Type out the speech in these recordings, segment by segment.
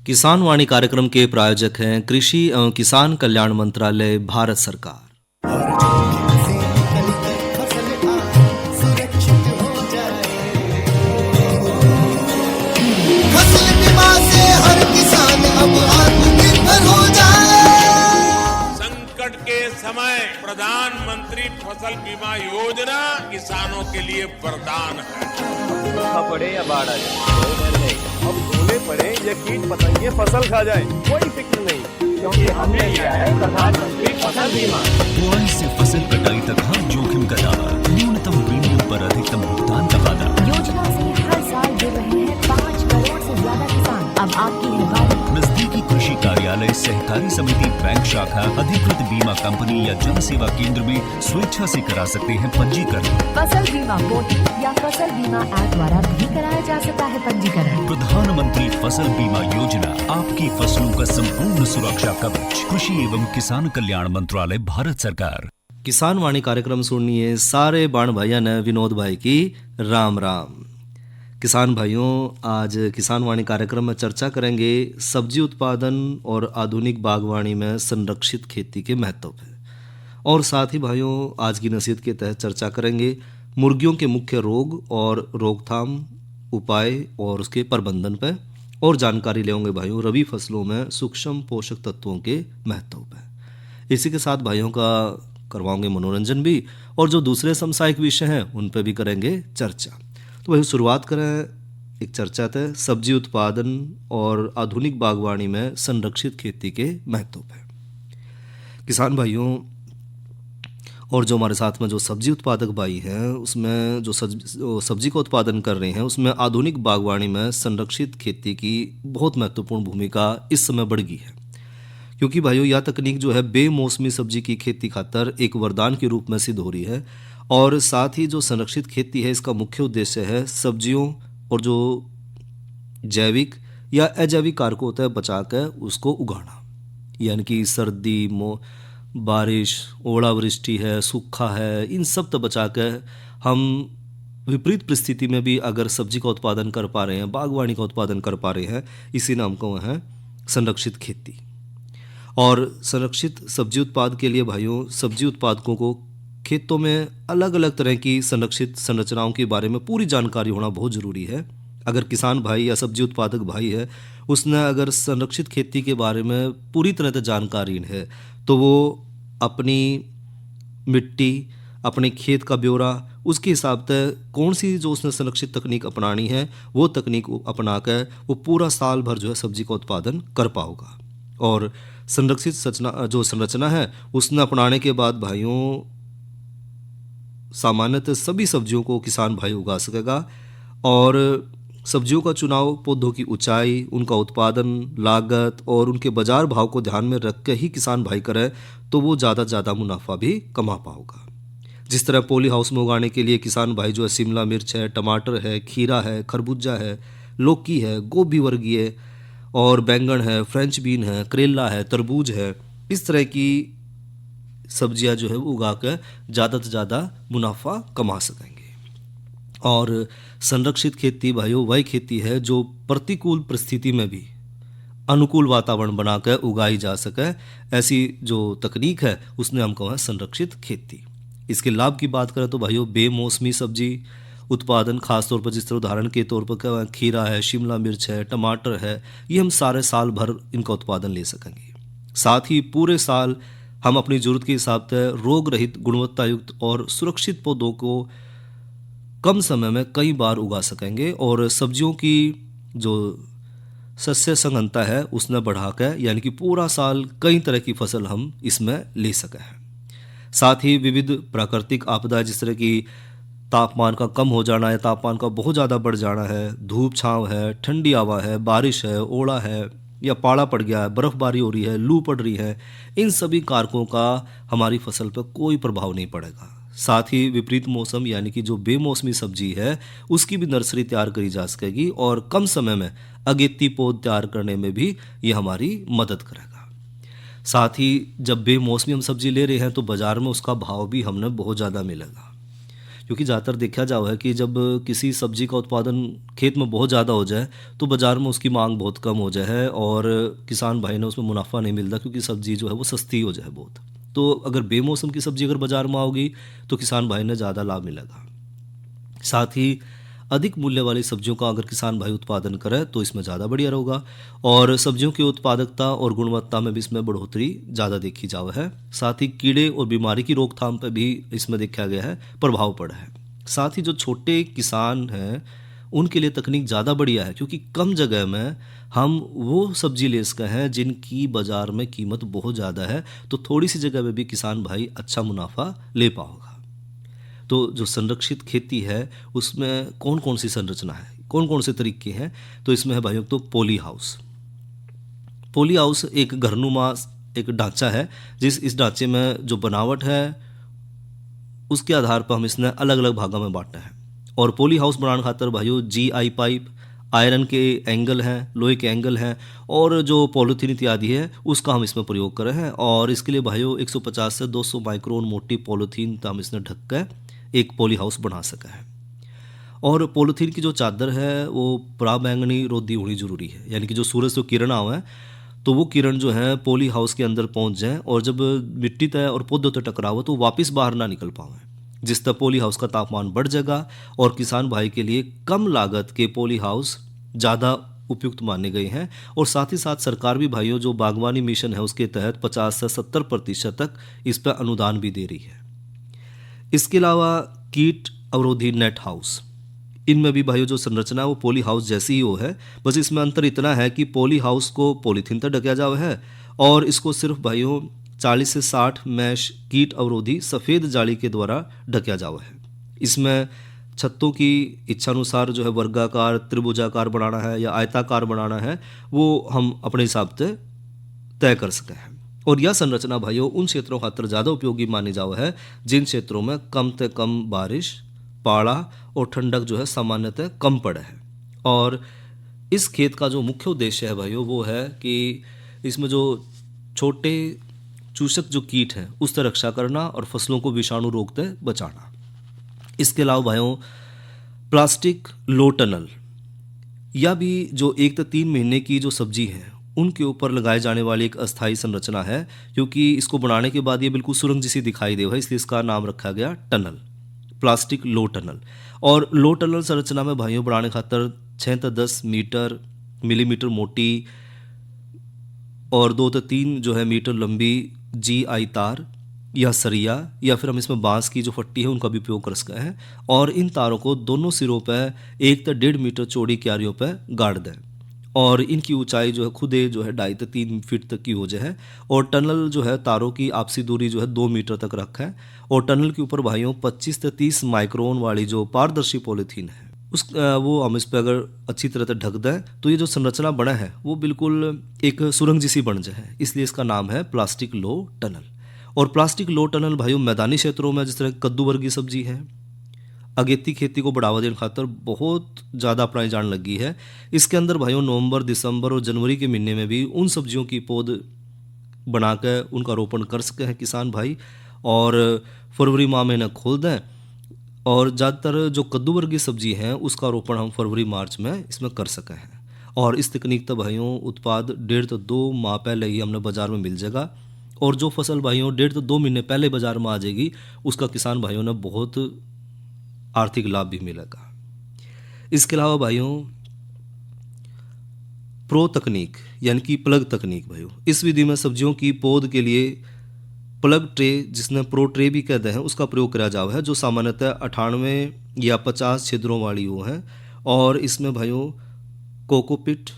किसान वाणी कार्यक्रम के प्रायोजक हैं कृषि एवं किसान कल्याण मंत्रालय, भारत सरकार। फसल बीमा से हर किसान अब आत्मनिर्भर हो जाए। संकट के समय प्रधानमंत्री फसल बीमा योजना किसानों के लिए वरदान है। सूखा पड़े या बाढ़ आ जाए कोई डर नहीं, अब ओले पड़े या कीट पतंगे फसल खा जाए कोई फिक्र नहीं, क्योंकि हमने लिया है प्रधानमंत्री फसल बीमा। बुआई से फसल कटाई तक हर जोखिम का दावा, न्यूनतम प्रीमियम पर अधिकतम भुगतान का वादा। योजना से हर साल जुड़ रहे हैं 5 करोड़ से ज्यादा किसान। अब आपकी है बारी। नजदीकी कृषि कार्यालय, सहकारी समिति, बैंक शाखा, अधिकृत बीमा कंपनी या जन सेवा केंद्र में स्वेच्छा से करा सकते हैं पंजीकरण। फसल बीमा पोर्टल या फसल बीमा ऐप द्वारा भी कराया जा सकता है पंजीकरण। प्रधानमंत्री फसल बीमा योजना, आपकी फसलों का संपूर्ण सुरक्षा कवच। कृषि एवं किसान कल्याण मंत्रालय, भारत सरकार। किसान वाणी कार्यक्रम सुनिए सारे बाण भाइयों ने विनोद भाई की राम राम। किसान भाइयों, आज किसान वाणी कार्यक्रम में चर्चा करेंगे सब्जी उत्पादन और आधुनिक बागवानी में संरक्षित खेती के महत्व पे, और साथ ही भाइयों आज की नसीहत के तहत चर्चा करेंगे मुर्गियों के मुख्य रोग और रोकथाम उपाय और उसके प्रबंधन पे, और जानकारी लेंगे भाइयों रबी फसलों में सूक्ष्म पोषक तत्वों के महत्व पे। इसी के साथ भाइयों का करवाओगे मनोरंजन भी, और जो दूसरे समसामयिक विषय हैं उन पे भी करेंगे चर्चा। तो भाई शुरुआत करें एक चर्चा तय सब्जी उत्पादन और आधुनिक बागवानी में संरक्षित खेती के महत्व पे। किसान भाइयों और जो हमारे साथ में जो सब्जी उत्पादक भाई हैं, उसमें जो सब्जी का उत्पादन कर रहे हैं, उसमें आधुनिक बागवानी में संरक्षित खेती की बहुत महत्वपूर्ण भूमिका इस समय बढ़ गई है, क्योंकि भाइयों यह तकनीक जो है बेमौसमी सब्जी की खेती खातर एक वरदान के रूप में सिद्ध हो रही है। और साथ ही जो संरक्षित खेती है, इसका मुख्य उद्देश्य है सब्जियों और जो जैविक या अजैविक कारकों होता है बचाकर उसको उगाना, यानी कि सर्दी बारिश, ओलावृष्टि है, सूखा है, इन सब तक बचाकर हम विपरीत परिस्थिति में भी अगर सब्जी का उत्पादन कर पा रहे हैं, बागवानी का उत्पादन कर पा रहे हैं, इसी नाम को है संरक्षित खेती। और संरक्षित सब्जी उत्पाद के लिए भाइयों सब्जी उत्पादकों को खेतों में अलग अलग तरह की संरक्षित संरचनाओं के बारे में पूरी जानकारी होना बहुत ज़रूरी है। अगर किसान भाई या सब्जी उत्पादक भाई है, उसने अगर संरक्षित खेती के बारे में पूरी तरह से जानकारी है, तो वो अपनी मिट्टी, अपने खेत का ब्यौरा, उसके हिसाब से कौन सी जो उसने संरक्षित तकनीक अपनानी है, वो तकनीक अपना कर वो पूरा साल भर जो है सब्जी का उत्पादन कर पाओगा। और संरक्षित संरचना है उसने अपनाने के बाद भाइयों सामान्यतः सभी सब्जियों को किसान भाई उगा सकेगा। और सब्जियों का चुनाव पौधों की ऊंचाई, उनका उत्पादन लागत और उनके बाजार भाव को ध्यान में रख के ही किसान भाई करे, तो वो ज़्यादा से ज़्यादा मुनाफा भी कमा पाओगा। जिस तरह पॉली हाउस में उगाने के लिए किसान भाई जो है शिमला मिर्च है, टमाटर है, खीरा है, खरबूजा है, लौकी है, गोभी वर्गीय और बैंगन है, फ्रेंच बीन है, करेला है, तरबूज है, इस तरह की सब्जियां जो है वो उगा कर ज़्यादा से ज़्यादा मुनाफा कमा सकेंगे। और संरक्षित खेती भाइयों वही खेती है जो प्रतिकूल परिस्थिति में भी अनुकूल वातावरण बनाकर उगाई जा सके, ऐसी जो तकनीक है उसने हमको है संरक्षित खेती। इसके लाभ की बात करें तो भाइयों बेमौसमी सब्जी उत्पादन, खासतौर पर जिस तरह उदाहरण के तौर पर खीरा है, शिमला मिर्च है, टमाटर है, ये हम सारे साल भर इनका उत्पादन ले सकेंगे। साथ ही पूरे साल हम अपनी ज़रूरत के हिसाब से रोग रहित, गुणवत्ता युक्त और सुरक्षित पौधों को कम समय में कई बार उगा सकेंगे। और सब्जियों की जो सस्य संघनता है उसने बढ़ाकर, यानी कि पूरा साल कई तरह की फसल हम इसमें ले सके हैं। साथ ही विविध प्राकृतिक आपदा जिस तरह की तापमान का कम हो जाना है, तापमान का बहुत ज़्यादा बढ़ जाना है, धूप छाँव है, ठंडी हवा है, बारिश है, ओला है या पाला पड़ गया है, बर्फ़बारी हो रही है, लू पड़ रही है, इन सभी कारकों का हमारी फसल पर कोई प्रभाव नहीं पड़ेगा। साथ ही विपरीत मौसम यानी कि जो बेमौसमी सब्जी है उसकी भी नर्सरी तैयार करी जा सकेगी, और कम समय में अगेती पौध तैयार करने में भी ये हमारी मदद करेगा। साथ ही जब बेमौसमी हम सब्जी ले रहे हैं तो बाज़ार में उसका भाव भी हमने बहुत ज़्यादा मिलेगा, क्योंकि ज़्यादातर देखा जाओ है कि जब किसी सब्जी का उत्पादन खेत में बहुत ज़्यादा हो जाए तो बाज़ार में उसकी मांग बहुत कम हो जाए है और किसान भाई ने उसमें मुनाफा नहीं मिलता, क्योंकि सब्जी जो है वो सस्ती हो जाए बहुत। तो अगर बेमौसम की सब्जी अगर बाज़ार में आओगी तो किसान भाई ने ज़्यादा लाभ मिलेगा। साथ ही अधिक मूल्य वाली सब्जियों का अगर किसान भाई उत्पादन करे तो इसमें ज़्यादा बढ़िया होगा, और सब्जियों की उत्पादकता और गुणवत्ता में भी इसमें बढ़ोतरी ज़्यादा देखी जावा है। साथ ही कीड़े और बीमारी की रोकथाम पर भी इसमें देखा गया है प्रभाव पड़ा है। साथ ही जो छोटे किसान हैं उनके लिए तकनीक ज़्यादा बढ़िया है, क्योंकि कम जगह में हम वो सब्जी ले सकते हैं जिनकी बाज़ार में कीमत बहुत ज़्यादा है, तो थोड़ी सी जगह में भी किसान भाई अच्छा मुनाफा ले पाओगा। तो जो संरक्षित खेती है उसमें कौन कौन सी संरचना है, कौन कौन से तरीके हैं, तो इसमें है भाइयों तो पॉली हाउस। पॉली हाउस एक घरनुमा एक ढांचा है, इस ढांचे में जो बनावट है उसके आधार पर हम इसने अलग अलग भागों में बांटा है। और पॉली हाउस बनाने खातर भाइयों GI पाइप, आयरन के एंगल हैं, लोहे के एंगल हैं, और जो पॉलीथीन इत्यादि है उसका हम इसमें प्रयोग कर रहे हैं। और इसके लिए भाइयों 150 से 200 माइक्रोन मोटी पॉलीथीन तो हम इसने ढक कर एक पॉली हाउस बना सका है। और पॉलीथीन की जो चादर है वो पराबैंगनी रोधी होनी जरूरी है, यानी कि जो सूरज से किरण आवे तो वो किरण जो है पॉली हाउस के अंदर पहुंच जाए, और जब मिट्टी तय और पौधों तय टकरावे तो वापस बाहर ना निकल पावे, जिस तरह पॉली हाउस का तापमान बढ़ जाएगा। और किसान भाई के लिए कम लागत के पॉली हाउस ज़्यादा उपयुक्त माने गए हैं। और साथ ही साथ सरकार भी भाइयों जो बागवानी मिशन है उसके तहत 50 से 70% तक इस पर अनुदान भी दे रही है। इसके अलावा कीट अवरोधी नेट हाउस, इनमें भी भाइयों जो संरचना है वो पॉली हाउस जैसी ही हो है, बस इसमें अंतर इतना है कि पॉली हाउस को पॉलीथीन तक ढका जावा है और इसको सिर्फ भाइयों 40 से 60 मैश कीट अवरोधी सफ़ेद जाली के द्वारा ढका जावा है। इसमें छत्तों की इच्छानुसार जो है वर्गाकार, त्रिभुजाकार बनाना है या आयताकार बनाना है वो हम अपने हिसाब से तय कर सके हैं। और यह संरचना भाइयों उन क्षेत्रों खातर ज़्यादा उपयोगी मानी जावा है जिन क्षेत्रों में कम से कम बारिश, पाड़ा और ठंडक जो है सामान्यतः कम पड़े है। और इस खेत का जो मुख्य उद्देश्य है भाइयों वो है कि इसमें जो छोटे चूषक जो कीट हैं उससे रक्षा करना और फसलों को विषाणु रोग से बचाना। इसके अलावा भाइयों प्लास्टिक लो टनल, या भी जो 1 से 3 महीने की जो सब्जी है उनके ऊपर लगाए जाने वाली एक अस्थायी संरचना है, क्योंकि इसको बनाने के बाद ये बिल्कुल सुरंग जैसी दिखाई देगा, इसलिए इसका नाम रखा गया टनल, प्लास्टिक लो टनल। और लो टनल संरचना में भाइयों बनाने खातर 6 से 10 मिलीमीटर मोटी और 2 से 3 जो है मीटर लंबी GI तार या सरिया या फिर हम इसमें बांस की जो फट्टी है उनका भी उपयोग कर सकते हैं। और इन तारों को दोनों सिरों पर 1 से 1.5 मीटर चौड़ी क्यारियों पर गाड़ दें, और इनकी ऊंचाई जो है खुदे जो है 2.5 से 3 फीट तक की हो जाए है। और टनल जो है तारों की आपसी दूरी जो है 2 मीटर तक रखा है। और टनल के ऊपर भाइयों 25 से 30 माइक्रोन वाली जो पारदर्शी पॉलीथीन है वो हम इस पर अगर अच्छी तरह से ढक दें तो ये जो संरचना बना है वो बिल्कुल एक सुरंग जैसी बन जाए, इसलिए इसका नाम है प्लास्टिक लो टनल। और प्लास्टिक लो टनल भाइयों मैदानी क्षेत्रों में जिस तरह कद्दू वर्गी सब्जी है, अगेती खेती को बढ़ावा देने खातर बहुत ज़्यादा अपनाई जाने लगी है। इसके अंदर भाइयों नवंबर, दिसंबर और जनवरी के महीने में भी उन सब्जियों की पौध बनाकर उनका रोपण कर सके हैं किसान भाई, और फरवरी माह में इन्हें खोल दें। और ज़्यादातर जो कद्दू वर्गी सब्जी है उसका रोपण हम फरवरी मार्च में इसमें कर सके हैं। और इस तकनीक तो भाइयों उत्पाद 1.5 से 2 माह पहले ही हमने बाज़ार में मिल जाएगा, और जो फसल भाइयों 1.5 से 2 महीने पहले बाज़ार में आ जाएगी उसका किसान भाइयों ने बहुत आर्थिक लाभ भी मिलेगा। इसके अलावा भाइयों प्रो तकनीक यानी कि प्लग तकनीक भाइयों, इस विधि में सब्जियों की पौध के लिए प्लग ट्रे, जिसने प्रो ट्रे भी कहते हैं, उसका प्रयोग किया जावा है, जो सामान्यतः 98 या 50 छिद्रों वाली हो है। और इसमें भाइयों कोकोपिट,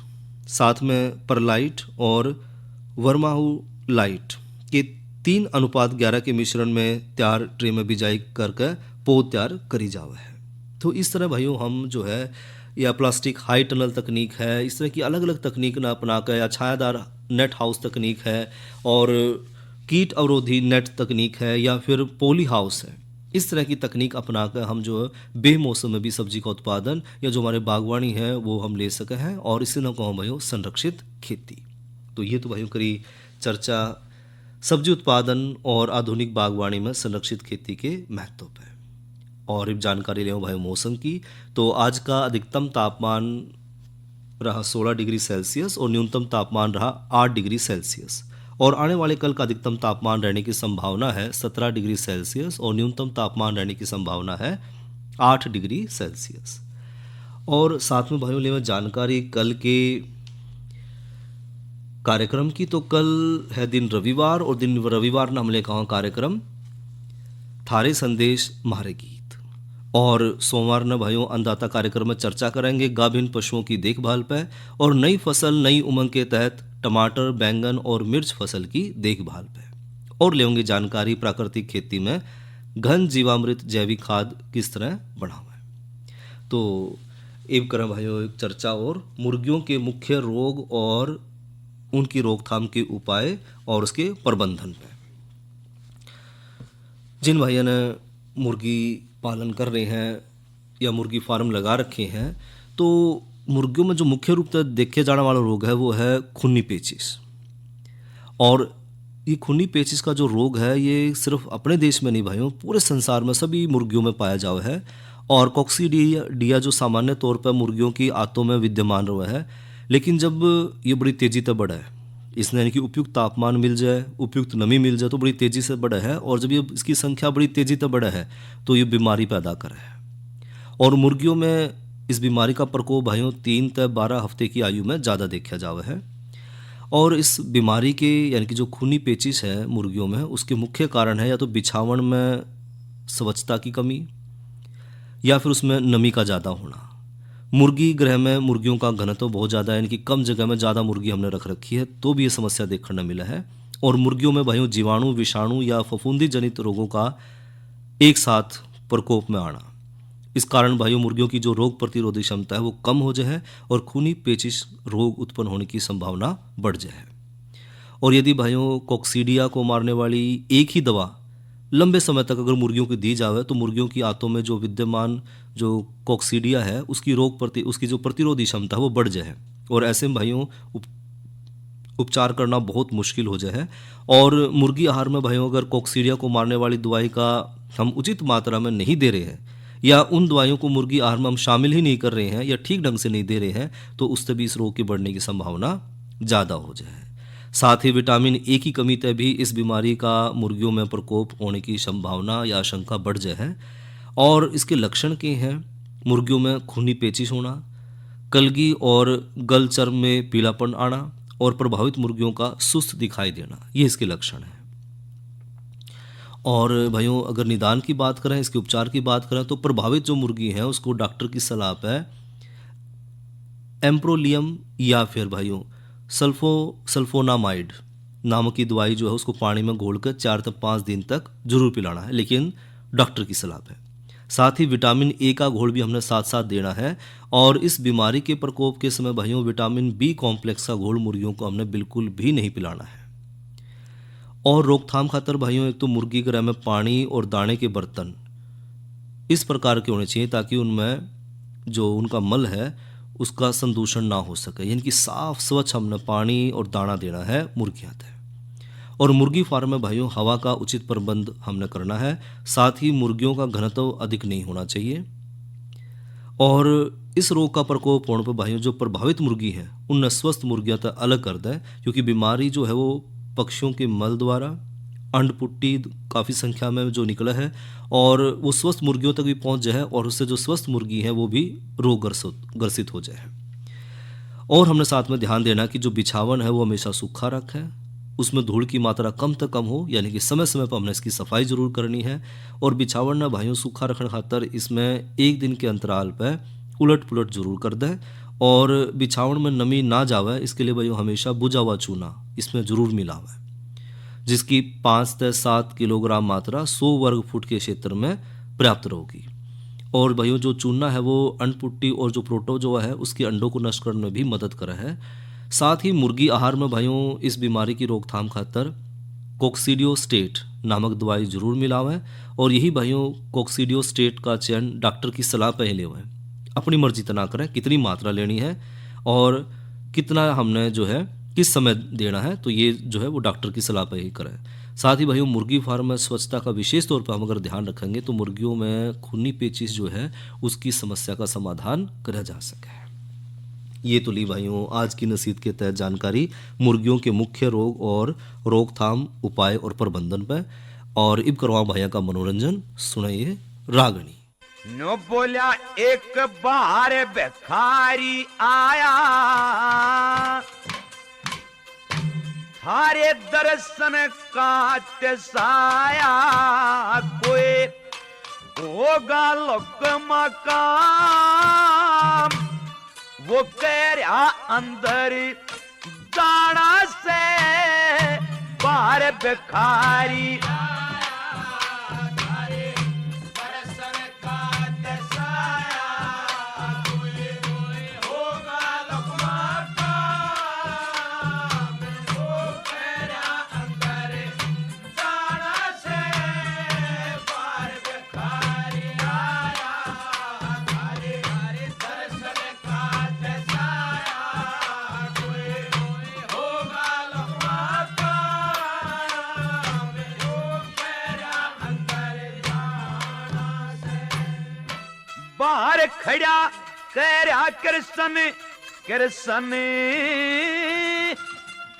साथ में परलाइट और वर्माहुलाइट के 3:11 के मिश्रण में तैयार ट्रे में बिजाई करके पौध तैयार करी जावा है। तो इस तरह भाइयों हम जो है या प्लास्टिक हाई टनल तकनीक है, इस तरह की अलग अलग तकनीक ना अपना कर, या छायादार नेट हाउस तकनीक है, और कीट अवरोधी नेट तकनीक है, या फिर पॉली हाउस है, इस तरह की तकनीक अपनाकर हम जो है बेमौसम में भी सब्जी का उत्पादन या जो हमारे बागवानी है वो हम ले सके हैं, और इससे न कहो भाइयों संरक्षित खेती। तो ये तो भाइयों करी चर्चा सब्जी उत्पादन और आधुनिक बागवानी में संरक्षित खेती के महत्व पर। और अब जानकारी ले भाई मौसम की। तो आज का अधिकतम तापमान रहा 16 डिग्री सेल्सियस और न्यूनतम तापमान रहा 8 डिग्री सेल्सियस। और आने वाले कल का अधिकतम तापमान रहने की संभावना है 17 डिग्री सेल्सियस और न्यूनतम तापमान रहने की संभावना है 8 डिग्री सेल्सियस। और साथ में भाइयों ले जानकारी कल के कार्यक्रम की। तो कल है दिन रविवार और दिन रविवार ने हमने कहा कार्यक्रम थारे संदेश म्हारे गीत। और सोमवार न भाइयों अन्नदाता कार्यक्रम में चर्चा करेंगे गाभिन पशुओं की देखभाल पर और नई फसल नई उमंग के तहत टमाटर बैंगन और मिर्च फसल की देखभाल पर। और लेंगे जानकारी प्राकृतिक खेती में घन जीवामृत जैविक खाद किस तरह बढ़ावें। तो एक करें भाइयों एक चर्चा और मुर्गियों के मुख्य रोग और उनकी रोकथाम के उपाय और उसके प्रबंधन पे। जिन भाइयों ने मुर्गी पालन कर रहे हैं या मुर्गी फार्म लगा रखे हैं तो मुर्गियों में जो मुख्य रूप से देखे जाने वाला रोग है वो है खूनी पेचिश। और ये खूनी पेचिश का जो रोग है ये सिर्फ अपने देश में नहीं भाइयों पूरे संसार में सभी मुर्गियों में पाया जाता है। और कॉक्सीडिया जो सामान्य तौर पर मुर्गियों की आंतों में विद्यमान रहा है, लेकिन जब ये बड़ी तेज़ी से बढ़ा है इसने यानी कि उपयुक्त तापमान मिल जाए उपयुक्त नमी मिल जाए तो बड़ी तेज़ी से बढ़ा है। और जब ये इसकी संख्या बड़ी तेज़ी से बढ़ा है तो ये बीमारी पैदा करे है। और मुर्गियों में इस बीमारी का प्रकोप भाइयों 3 से 12 हफ्ते की आयु में ज़्यादा देखा जावा है। और इस बीमारी के यानी कि जो खूनी पेचिश है मुर्गियों में उसके मुख्य कारण है या तो बिछावन में स्वच्छता की कमी या फिर उसमें नमी का ज़्यादा होना। मुर्गी गृह में मुर्गियों का घनत्व बहुत ज़्यादा है यानी कि कम जगह में ज़्यादा मुर्गी हमने रख रखी है तो भी ये समस्या देखने मिला है। और मुर्गियों में भाइयों जीवाणु विषाणु या फफूंदी जनित रोगों का एक साथ प्रकोप में आना, इस कारण भाइयों मुर्गियों की जो रोग प्रतिरोधी क्षमता है वो कम हो जाए और खूनी पेचिश रोग उत्पन्न होने की संभावना बढ़ जाए। और यदि भाइयों कॉक्सीडिया को मारने वाली एक ही दवा लंबे समय तक अगर मुर्गियों को दी जाए तो मुर्गियों की आंतों में जो विद्यमान जो कॉक्सीडिया है उसकी जो प्रतिरोधी क्षमता है वो बढ़ जाए। और ऐसे में भाइयों उपचार करना बहुत मुश्किल हो जाए। और मुर्गी आहार में भाइयों अगर कॉक्सीडिया को मारने वाली दवाई का हम उचित मात्रा में नहीं दे रहे हैं या उन दवाइयों को मुर्गी आहार में हम शामिल ही नहीं कर रहे हैं या ठीक ढंग से नहीं दे रहे हैं तो उससे भी इस रोग के बढ़ने की संभावना ज़्यादा हो जाए। साथ ही विटामिन ए की कमी से भी इस बीमारी का मुर्गियों में प्रकोप होने की संभावना या आशंका बढ़ जाए। और इसके लक्षण के हैं मुर्गियों में खूनी पेचिश होना, कलगी और गल चर्म में पीलापन आना और प्रभावित मुर्गियों का सुस्त दिखाई देना, ये इसके लक्षण हैं। और भाइयों अगर निदान की बात करें इसके उपचार की बात करें तो प्रभावित जो मुर्गी है उसको डॉक्टर की सलाह पर एम्प्रोलियम या फिर भाइयों सल्फोनामाइड नामक की दवाई जो है उसको पानी में घोलकर 4 से 5 दिन तक जरूर पिलाना है लेकिन डॉक्टर की सलाह पे। साथ ही विटामिन ए का घोल भी हमने साथ साथ देना है। और इस बीमारी के प्रकोप के समय भाइयों विटामिन बी कॉम्प्लेक्स का घोल मुर्गियों को हमने बिल्कुल भी नहीं पिलाना है। और रोकथाम खातर भाइयों एक तो मुर्गी गृह में पानी और दाने के बर्तन इस प्रकार के होने चाहिए ताकि उनमें जो उनका मल है उसका संदूषण ना हो सके, यानी कि साफ स्वच्छ हमने पानी और दाना देना है मुर्गियाँ तक। और मुर्गी फार्म में भाइयों हवा का उचित प्रबंध हमने करना है। साथ ही मुर्गियों का घनत्व अधिक नहीं होना चाहिए। और इस रोग का प्रकोप होने पर भाइयों जो प्रभावित मुर्गी है उन स्वस्थ मुर्गियाँ तक अलग कर दें क्योंकि बीमारी जो है वो पक्षियों के मल द्वारा अंडपुट्टी काफ़ी संख्या में जो निकला है और वो स्वस्थ मुर्गियों तक भी पहुंच जाए और उससे जो स्वस्थ मुर्गी है वो भी रोग ग्रसित हो जाए। और हमने साथ में ध्यान देना कि जो बिछावन है वो हमेशा सूखा रखें, उसमें धूल की मात्रा कम से कम हो, यानी कि समय समय पर हमने इसकी सफाई जरूर करनी है। और बिछावन ना भाइयों सूखा रखने खातर इसमें 1 दिन के अंतराल पर उलट पुलट जरूर कर दें। और बिछावन में नमी ना जावे इसके लिए भाइयों हमेशा बुझा हुआ चूना इसमें जरूर मिलावे जिसकी 5 से 7 किलोग्राम मात्रा 100 वर्ग फुट के क्षेत्र में पर्याप्त रहेगी। और भाइयों जो चूना है वो अंडपुट्टी और जो प्रोटोजोआ है उसके अंडों को नष्ट करने में भी मदद करा है। साथ ही मुर्गी आहार में भाइयों इस बीमारी की रोकथाम खातर कॉक्सीडियोस्टेट नामक दवाई जरूर मिलावें। और यही भाइयों कॉक्सीडियोस्टेट का चयन डॉक्टर की सलाह पर ही लेवें, अपनी मर्जी तना करें कितनी मात्रा लेनी है और कितना हमने जो है किस समय देना है, तो ये जो है वो डॉक्टर की सलाह पर ही करें। साथ ही भाइयों मुर्गी फार्म में स्वच्छता का विशेष तौर पर हम अगर ध्यान रखेंगे तो मुर्गियों में खूनी पेचिश जो है उसकी समस्या का समाधान करा जा सके। ये तो ली भाइयों आज की नसीहत के तहत जानकारी मुर्गियों के मुख्य रोग और रोकथाम उपाय और प्रबंधन पर। और इब करवा भैया का मनोरंजन सुनाइए रागनी। नो बोला एक बार भिखारी आया, थारे दर्शन का साया, कोई होगा लोक मकाम, वो कह रहा अंदर जाना से बाहर भिखारी बाहर खड़ा कह रहा कृष्ण कृष्ण,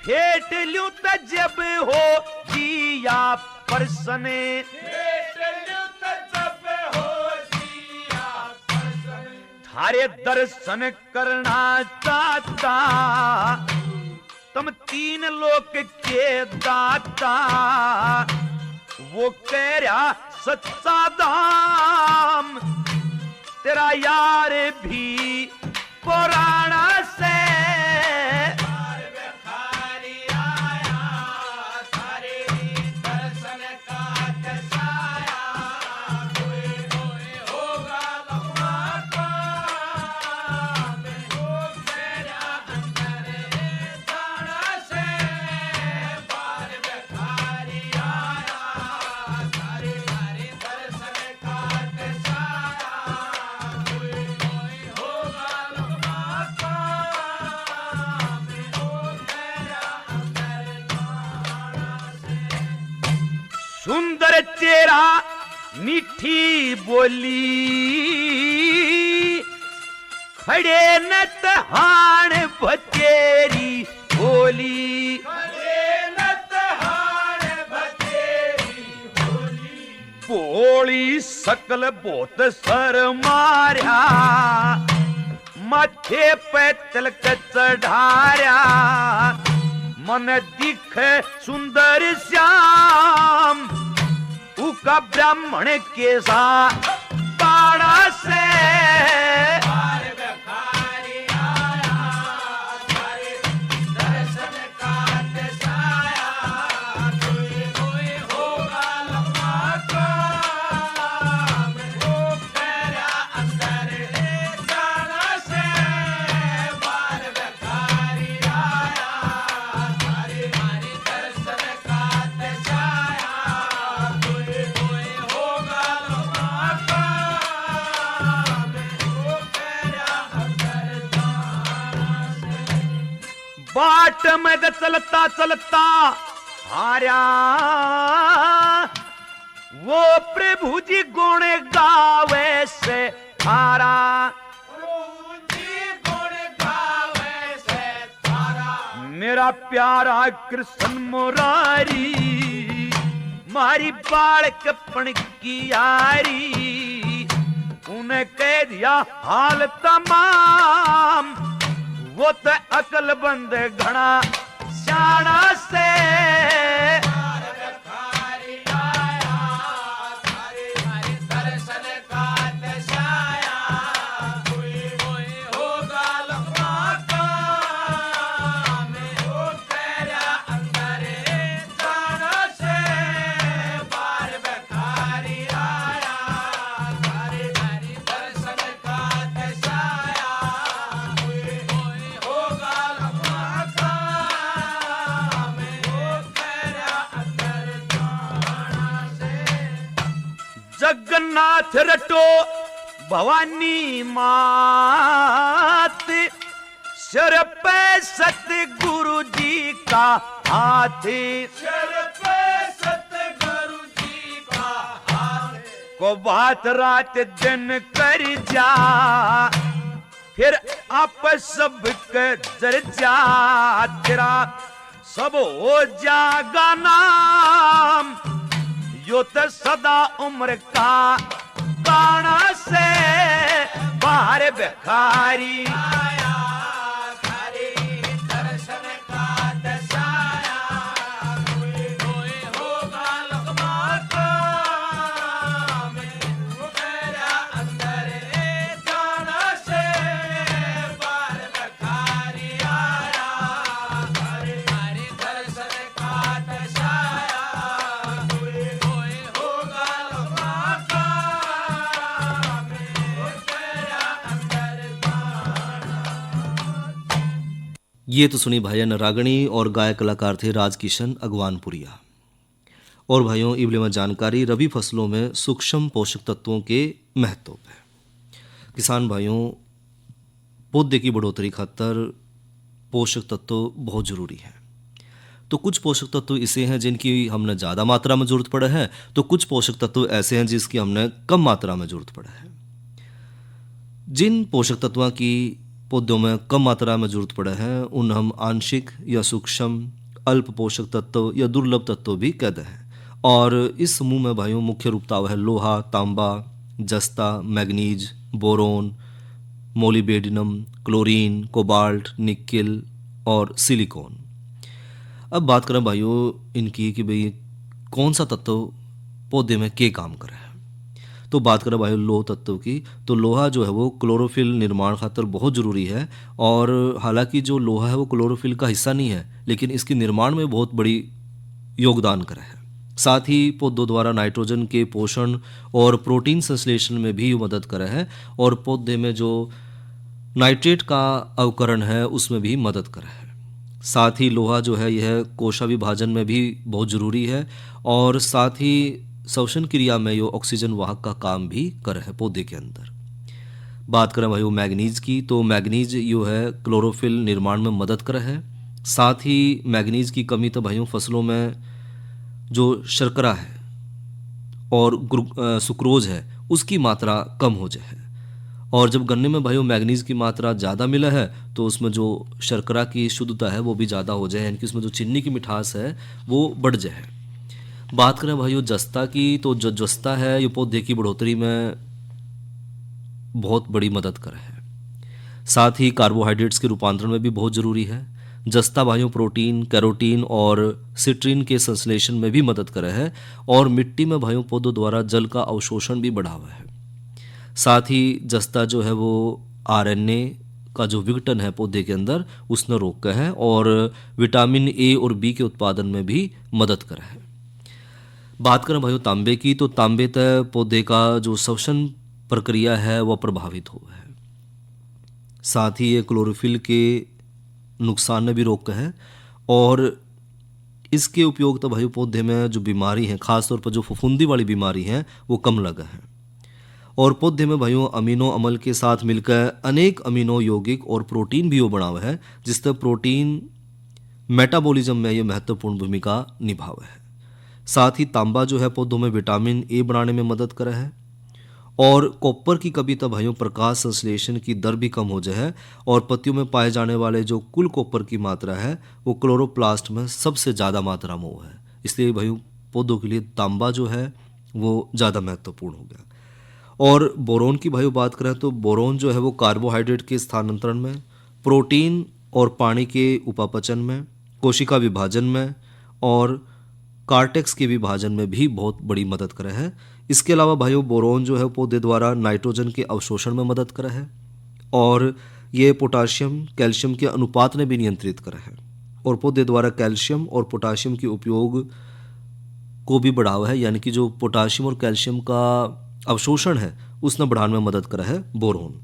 फेट लू त जब हो जिया परसन, थारे दर्शन करना चाहता, तुम तीन लोक के दाता, वो कह रहा सच्चा दाम, तेरा यार भी पुराना से भिखारी आया, थारे दर्शन का दसाया, कोई होगा लम्बा काम, वो तेरा अंदर जाना से बार भिखारी आया, थारे दर्शन का दसाया, सुंदर चेहरा मीठी बोली, खड़े न तहान बतेरी बोली, बोली सकल बहुत सर मार्या, माथे पे तिलक चढ़ाया, मन दिख सुंदर श्याम, उका ब्राह्मण के साथ पाड़ा से भिखारी आया, थारे दर्शन का दसाया, कोई होगा लम्बा काम, वो तेरा अंदर जाना से बार भिखारी आया, थारे दर्शन का दसाया, कोई होगा लम्बा काम, वो तेरा अंदर जाना से। बाट में चलता चलता हारा, वो प्रभु जी गुण गावे से थारा, मेरा प्यारा कृष्ण मुरारी, मारी बालकपन की यारी, उन्हें कह दिया हाल तमाम, वो तो अकल बंद घना शाना से भिखारी आया, थारे दर्शन का दसाया, कोई होगा लम्बा काम, वो तेरा अंदर जाना से बार भिखारी आया, थारे दर्शन का दसाया, कोई होगा लम्बा काम, वो तेरा अंदर जाना से। जगन्नाथ रटो भवानी मात, सिर पे सतगुरु जी का हाथ, सिर पे को बात रात दिन कर जा, फिर आप सब जर जा, तेरा सब हो जागा नाम, यो तो सदा उम्र का काना से बाहर भिखारी आया, घरे दर्शन का दशाया, होए होगा लकमा का, मेरा अंदर जाना से बाहर भिखारी आया, घरे दर्शन का दशाया, होए होगा लकमा का, ये तो सुनी भाइयों रागणी और गायक कलाकार थे राजकिशन अगवानपुरिया। और भाइयों इबले में जानकारी रबी फसलों में सूक्ष्म पोषक तत्वों के महत्व पे। किसान भाइयों पौधे की बढ़ोतरी खातर पोषक तत्व बहुत ज़रूरी है। तो कुछ पोषक तत्व ऐसे हैं जिनकी हमने ज़्यादा मात्रा में ज़रूरत पड़े है, तो कुछ पोषक तत्व ऐसे हैं जिसकी हमने कम मात्रा में ज़रूरत पड़े है। जिन पोषक तत्वों की पौधों में कम मात्रा में जरूरत पड़े है उन हम आंशिक या सूक्ष्म अल्प पोषक तत्व या दुर्लभ तत्व भी कहते हैं। और इस समूह में भाइयों मुख्य रूपता है लोहा, तांबा, जस्ता, manganese, boron, molybdenum, chlorine, cobalt, nickel और सिलिकॉन। अब बात करें भाइयों इनकी कि भाई कौन सा तत्व पौधे में क्या काम करे है। तो बात करें भाई लोह तत्व की, तो लोहा जो है वो क्लोरोफिल निर्माण खातर बहुत ज़रूरी है। और हालांकि जो लोहा है वो क्लोरोफिल का हिस्सा नहीं है, लेकिन इसके निर्माण में बहुत बड़ी योगदान करे है। साथ ही पौधों द्वारा नाइट्रोजन के पोषण और प्रोटीन संश्लेषण में भी मदद करे है, और पौधे में जो नाइट्रेट का अवकरण है उसमें भी मदद करे है। साथ ही लोहा जो है यह कोशा विभाजन में भी बहुत ज़रूरी है, और साथ ही श्वसन क्रिया में ये ऑक्सीजन वाहक का काम भी करे है पौधे के अंदर। बात करें भाई मैग्नीज की, तो मैग्नीज यो है क्लोरोफिल निर्माण में मदद करे है। साथ ही मैग्नीज की कमी तो भाइयों फसलों में जो शर्करा है और सुक्रोज है उसकी मात्रा कम हो जाए। और जब गन्ने में भाइयों मैग्नीज की मात्रा ज़्यादा मिला है तो उसमें जो शर्करा की शुद्धता है वो भी ज़्यादा हो जाए, यानी कि उसमें जो चीनी की मिठास है वो बढ़ जाए। बात करें भाइयों जस्ता की, तो जो जस्ता है ये पौधे की बढ़ोतरी में बहुत बड़ी मदद करे है। साथ ही कार्बोहाइड्रेट्स के रूपांतरण में भी बहुत ज़रूरी है। जस्ता भाइयों प्रोटीन, कैरोटीन और सिट्रीन के संश्लेषण में भी मदद करे है, और मिट्टी में भाइयों पौधों द्वारा जल का अवशोषण भी बढ़ावा है। साथ ही जस्ता जो है वो आरएनए का जो विघटन है पौधे के अंदर उसने रोका है, और विटामिन ए और बी के उत्पादन में भी मदद करे है। बात करें भाइयों तांबे की, तो तांबे तय पौधे का जो श्वसन प्रक्रिया है वह प्रभावित हुआ है। साथ ही ये क्लोरोफिल के नुकसान में भी रोक है, और इसके उपयोग तो भाइयों पौधे में जो बीमारी है खासतौर पर जो फफूंदी वाली बीमारी है वो कम लगा है। और पौधे में भाइयों अमीनो अम्ल के साथ मिलकर अनेक अमीनो यौगिक और प्रोटीन भी वो बना हुआ है, जिससे प्रोटीन मेटाबॉलिज्म में ये महत्वपूर्ण भूमिका निभावा है। साथ ही तांबा जो है पौधों में विटामिन ए बनाने में मदद करे है, और कॉपर की कमी तो भाइयों प्रकाश संश्लेषण की दर भी कम हो जाए, और पत्तियों में पाए जाने वाले जो कुल कॉपर की मात्रा है वो क्लोरोप्लास्ट में सबसे ज़्यादा मात्रा में वो है। इसलिए भाइयों पौधों के लिए तांबा जो है वो ज़्यादा महत्वपूर्ण हो गया। और बोरोन की भाइयों बात करें तो बोरोन जो है वो कार्बोहाइड्रेट के स्थानांतरण में, प्रोटीन और पानी के उपापचन में, कोशिका विभाजन में और कार्टेक्स के विभाजन में भी बहुत बड़ी मदद करे है। इसके अलावा भाइयों बोरोन जो है पौधे द्वारा नाइट्रोजन के अवशोषण में मदद करे है, और ये पोटाशियम कैल्शियम के अनुपात ने भी नियंत्रित करे है, और पौधे द्वारा कैल्शियम और पोटाशियम के उपयोग को भी बढ़ावा है, यानी कि जो पोटाशियम और कैल्शियम का अवशोषण है उसने बढ़ाने में मदद करा है बोरोन।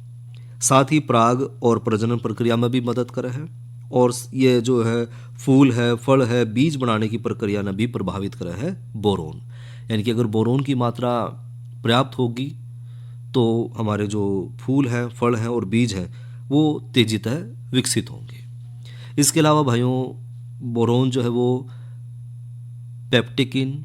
साथ ही पराग और प्रजनन प्रक्रिया में भी मदद करा है, और ये जो है फूल है, फल है, बीज बनाने की प्रक्रिया ने भी प्रभावित करा है बोरोन। यानी कि अगर बोरोन की मात्रा पर्याप्त होगी तो हमारे जो फूल हैं, फल हैं और बीज हैं वो तेजीतः विकसित होंगे। इसके अलावा भाइयों बोरोन जो है वो पेप्टिकिन,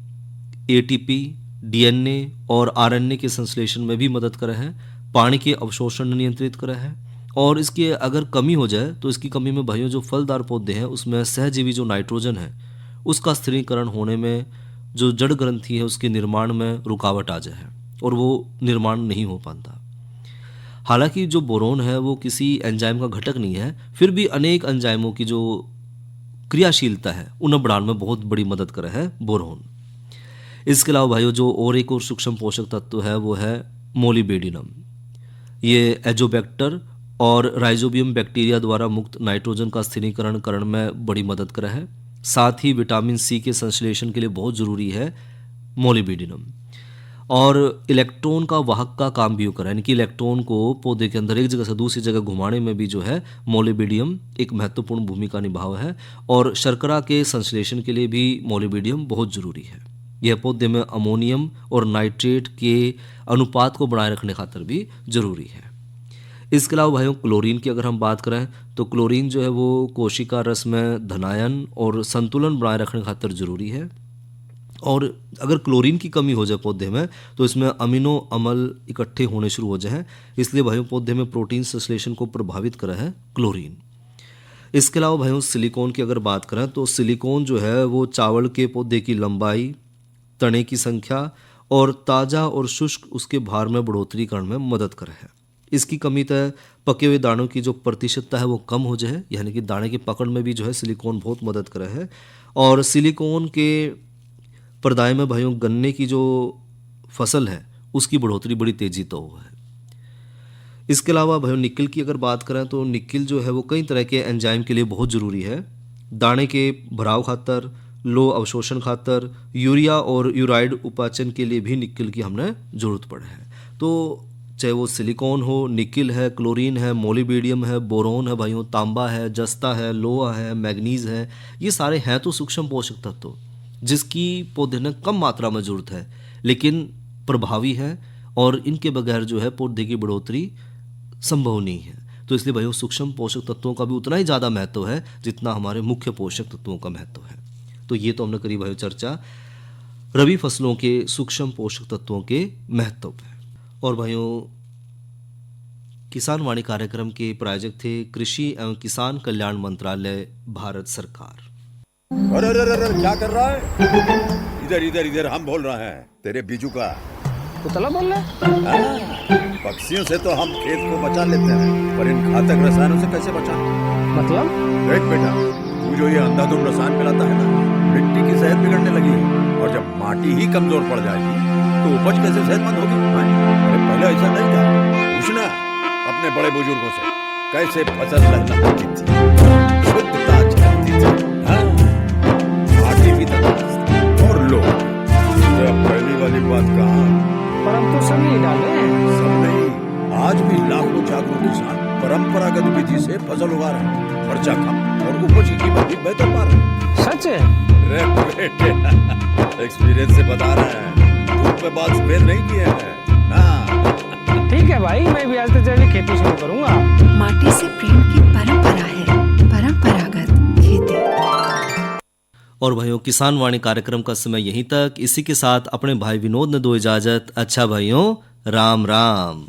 एटीपी डीएनए और आरएनए के संश्लेषण में भी मदद करे है, पानी के अवशोषण नियंत्रित करे है, और इसकी अगर कमी हो जाए तो इसकी कमी में भाइयों जो फलदार पौधे हैं उसमें सहजीवी जो नाइट्रोजन है उसका स्थिरीकरण होने में, जो जड़ ग्रंथि है उसके निर्माण में रुकावट आ जाए और वो निर्माण नहीं हो पाता। हालांकि जो बोरोन है वो किसी एंजाइम का घटक नहीं है, फिर भी अनेक एंजाइमों की जो क्रियाशीलता है उन्हें बढ़ाने में बहुत बड़ी मदद करे है बोरोन। इसके अलावा भाइयों जो और एक और सूक्ष्म पोषक तत्व है वो है मोलिबेडिनम। ये एजोबैक्टर और राइजोबियम बैक्टीरिया द्वारा मुक्त नाइट्रोजन का स्थिरीकरण करने में बड़ी मदद करे है। साथ ही विटामिन सी के संश्लेषण के लिए बहुत ज़रूरी है मोलिबेडिनम, और इलेक्ट्रॉन का वाहक का काम भी करे, यानी कि इलेक्ट्रॉन को पौधे के अंदर एक जगह से दूसरी जगह घुमाने में भी जो है मोलिबेडियम एक महत्वपूर्ण भूमिका निभाव है, और शर्करा के संश्लेषण के लिए भी मोलिबेडियम बहुत ज़रूरी है। यह पौधे में अमोनियम और नाइट्रेट के अनुपात को बनाए रखने खातिर भी ज़रूरी है। इसके अलावा भाइयों क्लोरीन की अगर हम बात करें तो क्लोरीन जो है वो कोशिका रस में धनायन और संतुलन बनाए रखने खातिर ज़रूरी है, और अगर क्लोरीन की कमी हो जाए पौधे में तो इसमें अमीनो अम्ल इकट्ठे होने शुरू हो जाए, इसलिए भाइयों पौधे में प्रोटीन संश्लेषण को प्रभावित करे है क्लोरीन। इसके अलावा भाइयों सिलिकॉन की अगर बात करें तो सिलिकॉन जो है वो चावल के पौधे की लंबाई, तने की संख्या और ताज़ा और शुष्क उसके भार में बढ़ोतरी करने में मदद करे है। इसकी कमी तय पके हुए दानों की जो प्रतिशतता है वो कम हो जाए, यानी कि दाने की पकड़ में भी जो है सिलिकॉन बहुत मदद करे है। और सिलिकॉन के प्रदाय में भाइयों गन्ने की जो फसल है उसकी बढ़ोतरी बड़ी तेज़ी तो है। इसके अलावा भाइयों निकिल की अगर बात करें तो निकिल जो है वो कई तरह के एंजाइम के लिए बहुत ज़रूरी है। दाने के भराव खातर, लो अवशोषण खातर, यूरिया और यूराइड उपाचन के लिए भी निकिल की हमने ज़रूरत पड़े है। तो चाहे वो सिलिकॉन हो, निकिल है, क्लोरीन है, मोलिबेडियम है, बोरोन है भाइयों, तांबा है, जस्ता है, लोहा है, मैग्नीज है, ये सारे हैं तो सूक्ष्म पोषक तत्व जिसकी पौधे ने कम मात्रा में ज़रूरत है लेकिन प्रभावी है, और इनके बगैर जो है पौधे की बढ़ोतरी संभव नहीं है। तो इसलिए भाइयों सूक्ष्म पोषक तत्वों का भी उतना ही ज़्यादा महत्व है जितना हमारे मुख्य पोषक तत्वों का महत्व है। तो ये तो हमने करी भाइयों चर्चा रबी फसलों के सूक्ष्म पोषक तत्वों के महत्व पर। और भाइयों किसान वाणी कार्यक्रम के प्रायोजक थे कृषि एवं किसान कल्याण मंत्रालय, भारत सरकार। अरे अरे अरे क्या कर रहा है? इधर इधर इधर हम बोल रहे हैं तेरे बीजू का। पुतला बोल रहा है? पक्षियों से तो हम खेत को बचा लेते हैं, पर इन घातक रसायनों से कैसे बचाएं? मतलब? देख बेटा, तू जो ये अंधाधुंध रसायन मिलाता है ना, मिट्टी की सेहत बिगड़ने लगी है, और जब माटी ही कमजोर पड़ जाएगी तो उपज कैसे सेहतमंद होगी? अरे पहले ऐसा नहीं था, पूछना अपने बड़े बुजुर्गों से कैसे फसल लहलहाती थी, शुद्धता झलकती थी, माटी भी तंदुरुस्त और लोग। पहली वाली बात कहाँ, पर हम तो सब नहीं डाले हैं। सब नहीं, आज भी लाखों जागरूक किसान परंपरागत विधि से फसल उगा रहे हैं, खर्चा कम और उपज की कीमत भी बेहतर पा रहे हैं। सच है? अरे बेटे एक्सपीरियंस से बता रहे हैं, धूप पे बाल सफेद नहीं किए हैं। ठीक है भाई, मैं भी आज से जैविक खेती शुरू करूंगा। माटी से प्रेम की परंपरा है, परंपरागत खेती। और भाइयों किसान वाणी कार्यक्रम का समय यहीं तक। इसी के साथ अपने भाई विनोद ने दो इजाजत। अच्छा भाइयों, राम राम।